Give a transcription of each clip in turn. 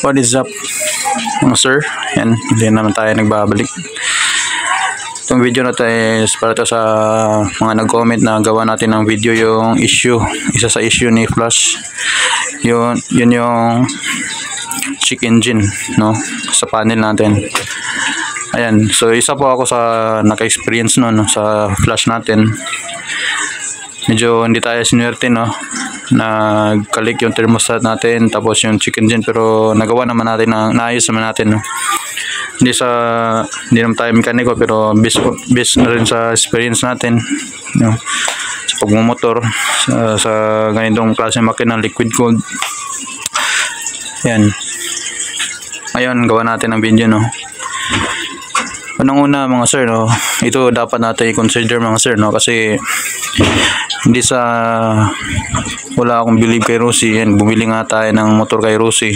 What is up mga sir? Yan, hindi naman tayo nagbabalik. Itong video na to is para to sa mga nag-comment na gawa natin ng video yung issue, isa sa issue ni Flash. Yun yung check engine, no, sa panel natin. Ayan, so isa po ako sa naka-experience no, sa Flash natin. Medyo hindi tayo sinuwerte, no, nagkalik yung thermostat natin tapos yung check engine, pero nagawa naman natin, naayos naman natin, no. Hindi naman tayo mekaniko, pero based na rin sa experience natin, no, sa pagmumotor sa ganitong klase makina, liquid cooled. Yan, ngayon gawa natin ang video, no. Unang-una mga sir, no, ito dapat natin i-consider mga sir, no, kasi hindi wala akong believe kay Rusi. Yan, bumili nga tayo ng motor kay Rusi.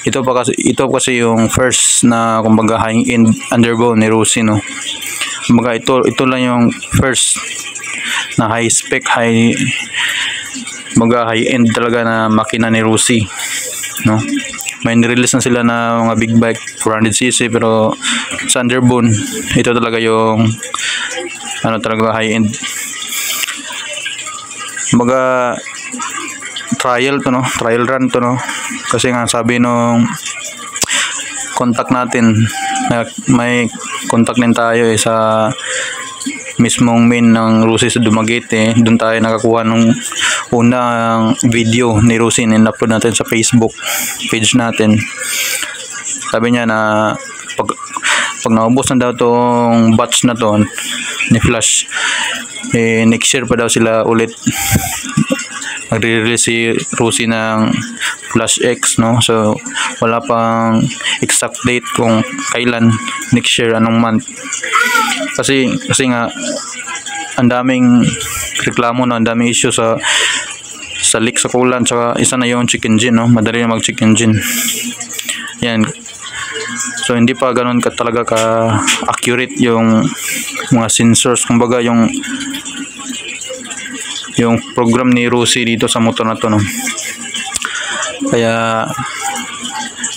Ito kasi yung first na kumbaga high-end underbone ni Rusi, no. Kumbaga ito lang yung first na high spec, high-end talaga na makina ni Rusi, no. May nirelease na sila na mga big bike 400cc, pero sa underbone ito talaga yung talaga high-end. Kumbaga trial run to, no, kasi nga sabi nung contact natin, may contact din tayo sa mismong main ng Rusi sa Dumaguete. Doon tayo nakakuha nung unang video ni Rusi, in-upload natin sa Facebook page natin. Sabi niya na pag naubos na daw tong batch na to ni Flash, next year pa daw sila ulit magre-release si Rusi ng Flash X, no. So wala pang exact date kung kailan, next year, anong month, kasi nga ang daming reklamo na, ang daming issue sa leak sa coolant, saka isa na yung check engine, no, madali na mag check engine. Yan, so hindi pa ganoon talaga ka accurate yung mga sensors, kumbaga yung program ni Rusi dito sa motor na to, no. Kaya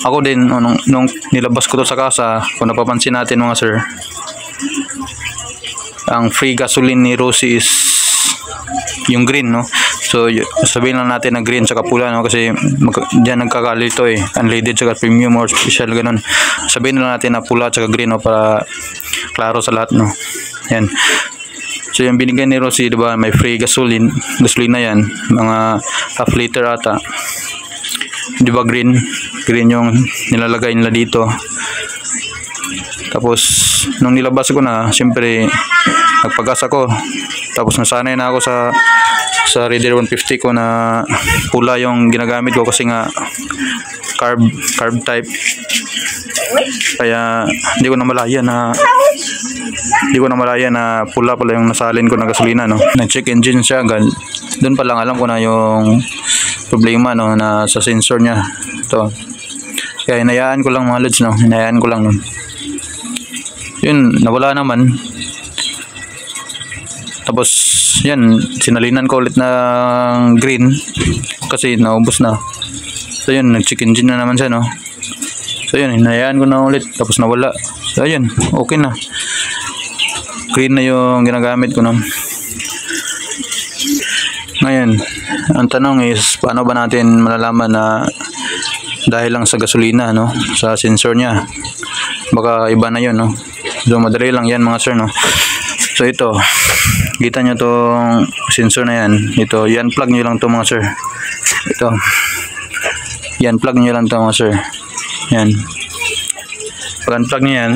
ako din nung nilabas ko to sa kasa, kung napapansin natin mga sir, ang free gasoline ni Rusi is yung green, no. So sabihin lang natin na green saka pula, no, kasi diyan nagkakalito unleaded saka premium or special, ganun. Sabihin lang natin na pula saka green, no, para klaro sa lahat, no. Yan. So yung binigay ni Rusi, di ba, may free gasoline na yan, mga half liter ata, di ba, green yung nilalagay nila dito. Tapos nung nilabas ko na, siyempre nagpagas ako, tapos nasanay na ako sa Raider 150 ko na pula yung ginagamit ko, kasi nga carb type. Kaya hindi ko na malaya na pula pala yung nasalin ko na gasolina, no. Nag-check engine siya agad. Doon pa lang alam ko na yung problema, no, na sa sensor niya. Ito. Kaya hinayaan ko lang mga lods, no. Hinayaan ko lang, no. Yun, nawala naman. Tapos yan, sinalinan ko ulit ng green kasi naubos na. So yun, nag-check engine na naman siya, no. So yun, hinayaan ko na ulit, tapos nawala. So yun, okay na. Green na yung ginagamit ko, no. Ngayon, ang tanong is, paano ba natin malalaman na dahil lang sa gasolina, no, sa sensor niya? Baka iba na yun, no. So madali lang yan mga sir, no. So ito, kita nyo tong sensor na yan. Ito, i-unplug nyo lang to mga sir. Ito, i-unplug nyo lang to mga sir. Yan, pag unplug nyo yan,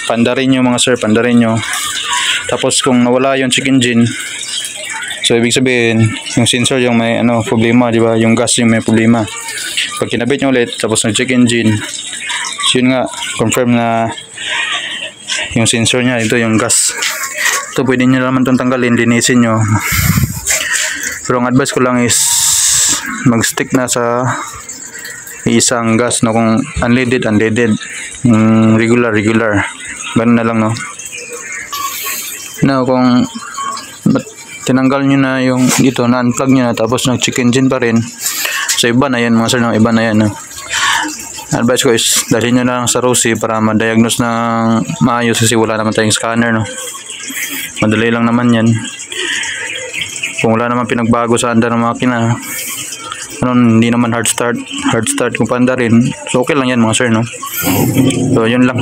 pandarin nyo mga sir, pandarin nyo. Tapos kung nawala yung check engine, so ibig sabihin yung sensor yung may problema, di ba, yung gas yung may problema. Pag kinabit nyo ulit, tapos nag check engine, so yun nga, confirm na yung sensor nya, ito yung gas. Ito pwede nyo naman itong tanggalin, linisin nyo. Pero ang advice ko lang is mag-stick na sa isang gas, no, kung unleaded, regular, ganun na lang, no. Now kung tinanggal nyo na yung dito, na-unplug nyo na, tapos nag-check engine pa rin, So iba na yan mga sir, no? Iba na yan, no? Advice ko is dalhin nyo na lang sa Rosie para ma-diagnose ng maayos kasi wala naman tayong scanner, no? Madali lang naman yan. Kung wala naman pinagbago sa under ng makina, hindi naman hard start kung panda rin, so okay lang yan mga sir, no? So yun lang.